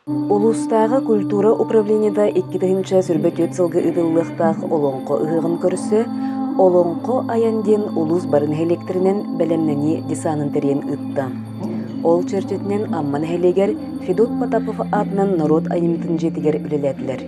Улустағы культура управлениеда 2-нче сүрбөт өтсілгі ыдыллықтақ олонқо ығығын көрісі, олонқо аянден улус барын электринен бәлемнені десанын терен ытта. Ол чертетінен амман хелегер Федот Потапов атынан народ айымтын жетігер үлеләділер.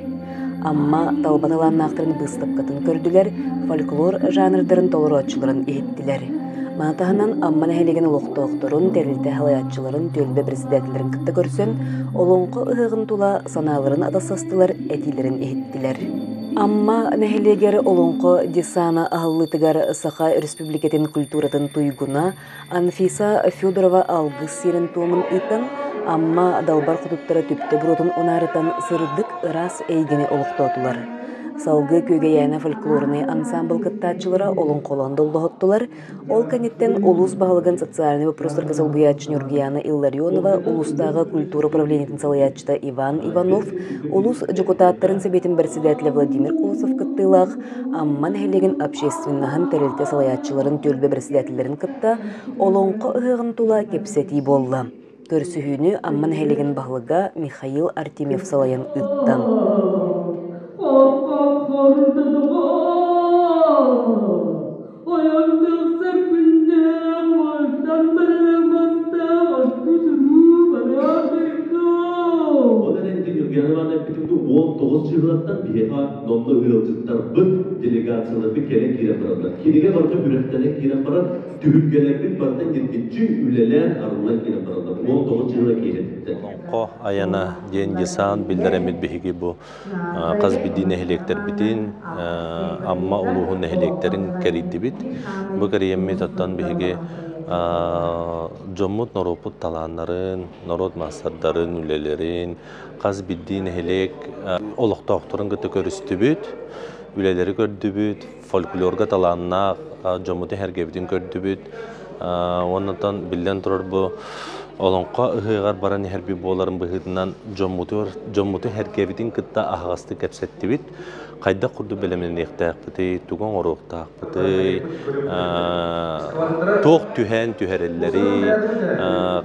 Амма талбаныланнақтырын быстыққатын көрділер, фольклор жанрдарын толыротчыларын ехеттілер. Матахынан амман хелеген лоқтоқторын, тәрілті халаятчыларын төлбе президентлерін кітті көрсен, олонқы ұғығын тула саналарын адасастылар, әтилерін ехеттілер. Амма нәхелегер олонқы десана ағылытығар Саха Республикатын культуратын туйгуна Анфиса Федорова алғы сирен туымын үтін, амма далбар құтыптары түпті бұротын онарытан сырдық ырас әйгені олықтаутылар. Салғы көге яна фольклорны ансамбл кыттачылары олон қоланды олдығыттылар. Ол кәнеттен улус бағылыған социальный вопростар кызыл буячын Юргияна Илларионова, улустағы культура управлениетін салаячыта Иван Иванов, улус депутаттарын себетін председателя Владимир Колосов кыттылақ, амман хелеген общественнахын тәрелте салаячыларын төлбе председателерін кытта, олонқы ұғығын тула кепсети болла. Көрсүхүйіні амман хелеген бағылыға Михаил Артемьев салаян ыттан. Жылаттан биха номны ыйлчыктар бит делегациялар бит келен кире баралар. Киреге барга бүрөктәне кире барат, түгүлгелер бит бартан жеткенчи үлелән арылар кире баралар. 19 жылга кире. Ко аяна ден-десан билдеремит биһиги бу каз бидин эхлектер битин амма улуһун эхлектерин керидди бит. Бу кериемме таттан биһиги жоммут норопут таланнарын, народ массардарын, үлелерин, каз бидин эхлек олоқтоқтырын гыты көрүстүбүт, үлелери көрдүбүт, фольклорга таланна жоммуту хергебитин көрдүбүт. Оннан билден турар бу олонқа ыһыгар баран херби боларын быһытынан жоммуту хергебитин кытта ахасты кепсеттибит. Кайда курду белемен ихтаакпыты, тугон ороктаакпыты, тоқ түһән түһәрелләри,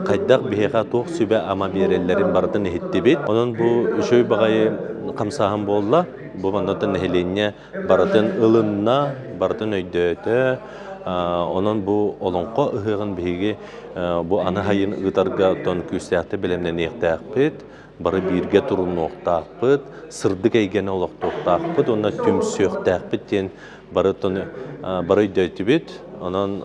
кайдак биһига тоқ сүбә ама берелләрин бардын эхиттибит. Онон бу үшөй багайы камсахан болла, бу мандатын эхиленне бардын ылынна, бардын өйдөтө. Онон бу олонқо ыһыгын биһиги бу аны хайын ыгытарга тон күстәкте белемнен ихтаакпыт. Бары бирге турунуқтақпыт, сырдық әйгені олықтуқтақпыт, онна түмсөқтақпыт тен бары өйдөйтібет, онан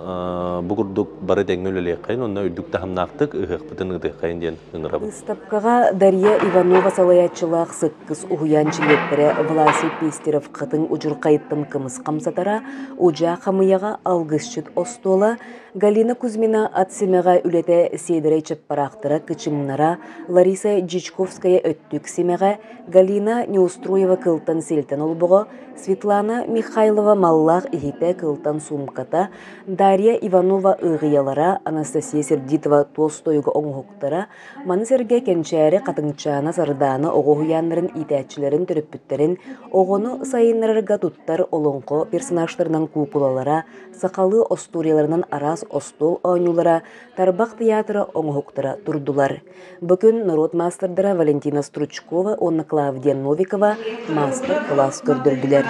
бұғырдық бары дәңгіл өлеқайын, онна өйдікті хамнақтық ұғықпытын ұдыққайын ден ұнырабы. Стапкаға Дарья Иванова салаячылақ сыққыз ұғыян чилеттері Власий Пестеров қытың ұжыр қайыттын кымыз қамсатара, ұжа қамыяға алғызшыт остола, Галина Кузьмина атсемеға үлеті сейдірей чаппарақтыра кычымнара, Лариса Джичковская өттік семеға, Галина Неустроева кылтан селтен олбығы, Светлана Михайлова маллақ ихите кылтан сумката, Дарья Иванова ығиялара, Анастасия Сердитова Толстойғы оңғықтара, Манысерге кенчәрі қатыңчана сарданы оғуянларын итәтчілерін түріппіттерін, оғыны сайынларыға туттар олонқо персонажтарынан купулалара, сақалы осторияларынан арас остол ойнулара, Тарбақ театры оңғықтара тұрдулар. Бүгін народ мастerdara Валентина Стручкова, онна Клавдия Новикова мастер-класс көрдірділер.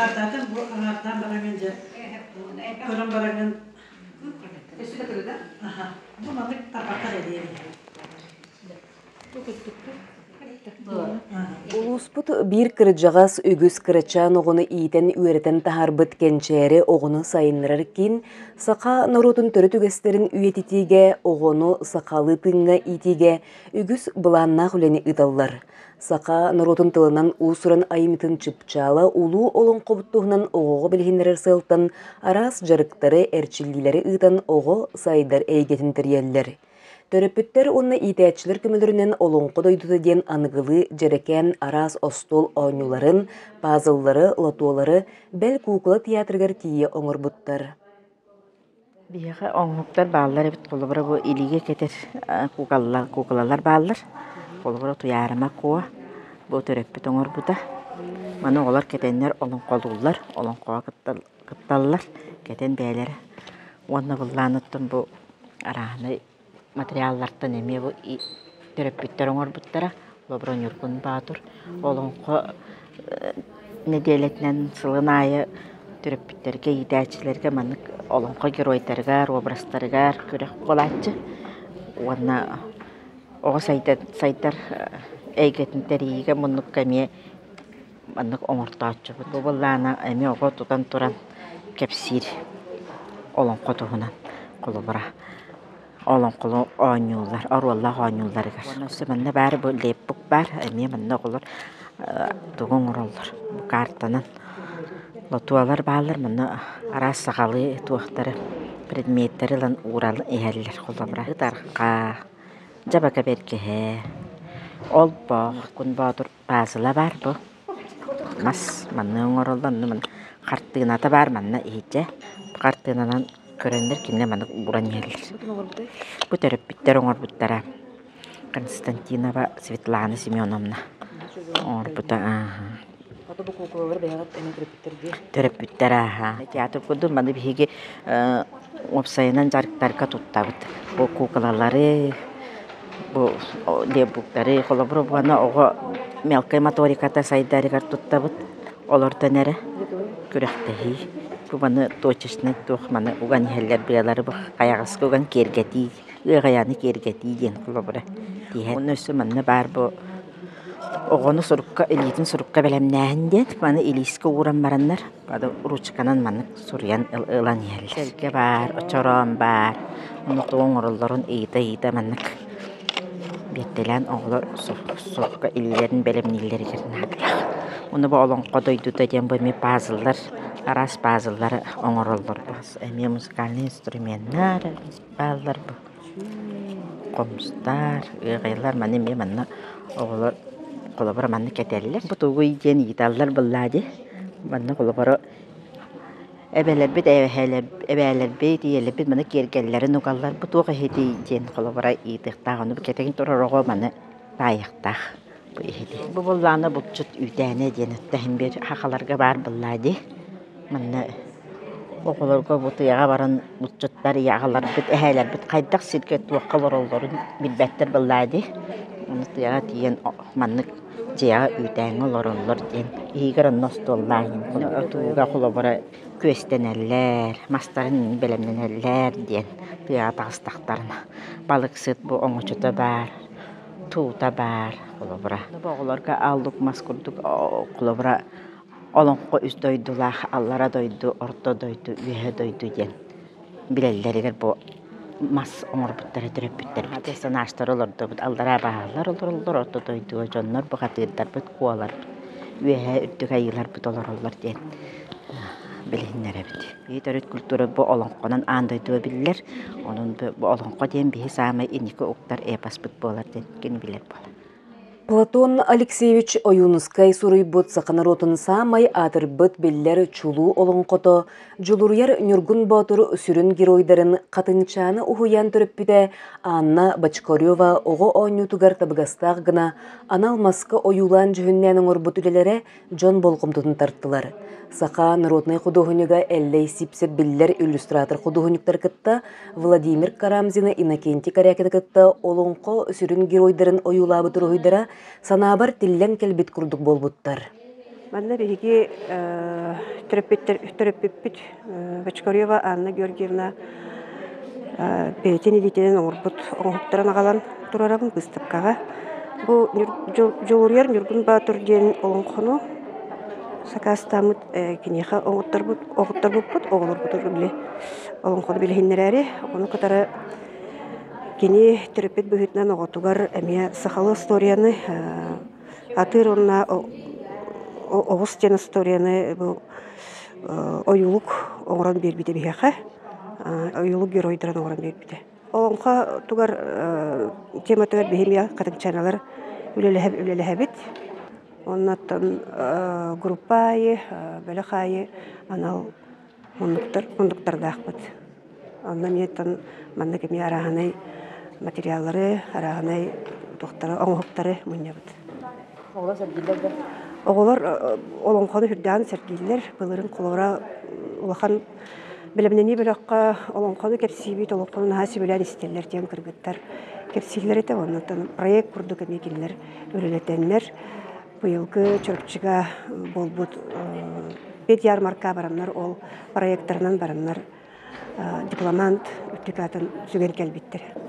Улуспут бир кырджагас үгүс кырычан оғыны ийтен үйретен тахарбыт кенчері оғыны сайынларар кин, сақа народун төрі түгестерін үйетитиге, оғыны сақалы тыңға итиге, үгүс бұланна хүлені ыталлар. Сақа народун тылынан усуран айымытын чыпчала, улу олон қобыттуғынан оғығы білгендерер сылтан, арас жарықтары әрчілділері ытан оғы сайдар әйгетін тіреллер. Төрөпүттер онны итәчілер көмілерінен олонқы дойдуды ден анығылы, жерекен, арас, остол, ойнуларын, пазыллары, лотуолары, бәл кукла театргар тие оңыр бұттар. Бияға оңғықтар бағылар әбіт қолыбыры бұл илиге кетер кукалалар бағылар. Қолыбыры туярыма қуа, бұл төрөппіт оңыр бұта. Маны олар кетенлер олон қолулар, олон қуа кытталылар, кетен бәлері. Онны бұлланыттын бұл арағыны материаллардан эме бу төрөппүттөр оңор буттара Лоброн Юргун Батур, олонқо неделетнен сылынайы түріппіттерге, идәчілерге, манық олонқо геройдаргар, обрастаргар көрек қолатчы. Онна оғы сайдар әйгетінтеріге мұнық кәме манық оңыртачы. Бұл боллана әме оғы тұтан тұран кәпсир олонқо тұғынан қолы бұра. Олонқолу оңюлар, оруаллах оңюларгар. Оны өсі манна бәрі бұл леппік бар, әме манна қолыр тұғын ұралар. Бұл картанан лотуалар бағалар манна арас сағалы туақтары предметтері лан уралы әйәлілер қолы бұра. Ұтарқа, жабака бергеhe, ол бұқ, күн бағдыр базыла бар бұл. Мас манна оңыралдан қартығыната бар манна ейде. Қартығынан көрендер кине маны буран елер. Бу төрөппүттер оңорбуттара. Константинова Светлана Семеновна. Оңорбута. Ата бу кукулалар бәягат эне төрөппүттерге. Төрөппүттер аха. Театр курду маны биһиги опсайынан жарыктарга туттабыт. Бу кукулалары бу лебуктары колобро бана ого мелкой моториката сайдарыгар туттабыт. Олордан эре күрәктәһи. Баны точечный тух маны уган хәлләр биялары бу аягыс уган кергәти, гаяны кергәти дигән кулыбыра. Дигән. Уны сөмәнне бар бу огоны сурукка элитин сурукка белемнәһендә, маны элиске уран бараннар. Бады ручканан маны сурян ылан хәл. Селке бар, очорон бар. Уны тоңорларын эйта маннык. Беттелән оглар сурукка элиләрен белемниләр гәрнәк. Уны бу олонқо дойдута дигән бу ме пазллар. Арас пазылары оңырылыр. Әме музыкальный инструменттар, балдар бұл. Комстар, ғайлар, мәне ме мәнна оғылар қолабыры мәнна кәтелілер. Бұт оғы иден идалар бұллады. Мәнна қолабыры әбәлер бет, әбәлер бет, елер бет, мәнна кергеллері нұғалар. Бұт оғы хеде иден қолабыры идіқтақ. Оны бұл кәтеген тұрар оғы мәнна байықтақ. Бұл бұлланы бұл жұт үйдәне ден өттәхін бер хақаларға бар бұллады. Манна оғыларға бұтыяға баран бұтчыттар яғалар біт, әхәлер біт қайдақ сиркет уаққалар оларын білбәттер бұллайды. Оны тұяға тиен манны жияға үйдәңі оларылар ден. Егер ностоллайын. Тұяға қолабыра көстенәлер, мастарын белемненәлер ден. Тұяға тағыстақтарына. Балық сыт бұл оңычыта бар, туыта бар қолабыра. Оғыларға алдық маскурдық қолабыра олонқо үз дойдулах, аллара дойду, орто дойду, үйе дойду ден. Билеллерігер бұл мас оңырбыттары түрөппүттер. Атестан аштар олырды бұд, аллара бағалар олыр, орто дойду, жонлар бұл қатырдар бұд, қуалар бұд. Үйе үрдік айылар бұд олар ден. Білінлері бұд. Үйетөріт культуры бұл олонқонан андойду білілер. Оның бұл олонқо ден бігі самай инікі ұқтар эпас бұд болар ден. Кен білер болар. Платон Алексеевич Оюнускай суруйбут сақанаротын самай атырбыт беллер чулу олонқото, жулурьяр Нюргун Батур сүрін геройдарын қатынчаны ухуян түріппіде Анна Бачкорева оғы ойнютугар табығастақ гына анал маска оюлан жүхіннәнің орбут үлелері Джон Болқымтын тарттылар. Сақа народный художника әллей сипсет беллер иллюстратор художниктар кытта Владимир Карамзина Иннокентий Карякеті кытта олонқо сүрін геройдарын оюлабы тұрғыдара санабар тиллен келбет күрдік болбуттар. Манна биги төрөппүт Бачкорева Анна Георгиевна бетен илитен орбут оңуктарын агалан турарабын быстыпкага. Бу жолурьяр Нюргун Батур ден олонкону сакастамыт кинеха оңуттар бут, оголор бутур биле. Олонкону билехиннери, ону катары кини төрөппүт быгытнан оготугар эмия сахалы историяны атыр онна Оғыз тен историяны ойылық оңыран бербейді бейхе, ойылық геройдыран оңыран бербейді. Оңға тугар тема тугар бейхемия қатынчаналар үлелі бит. Оннаттан группайы, бәлі қайы, анал мұндықтарда ақпыд. Онна меттен манна кеме арағанай материаллары, арағанай тоқтары, оңғықтары мұнне бұд. Оғыла сәргелер бар? Оғылар олонқоны хүрдән сәргейлер, бұлырын қолыра улахан білімнені біліққа олонқоны кәпсейбейт, олонқоны наға сөбілән істелер ден кіргіттар. кепсилер ете, оннан проект курдук эмекинлер өрелетеннер. Быйылгы чөрөкчүгө болбут бет ярмарка бараннар, ол проекттарынан бараннар дипломант үттүкатын сүгер келбиттер.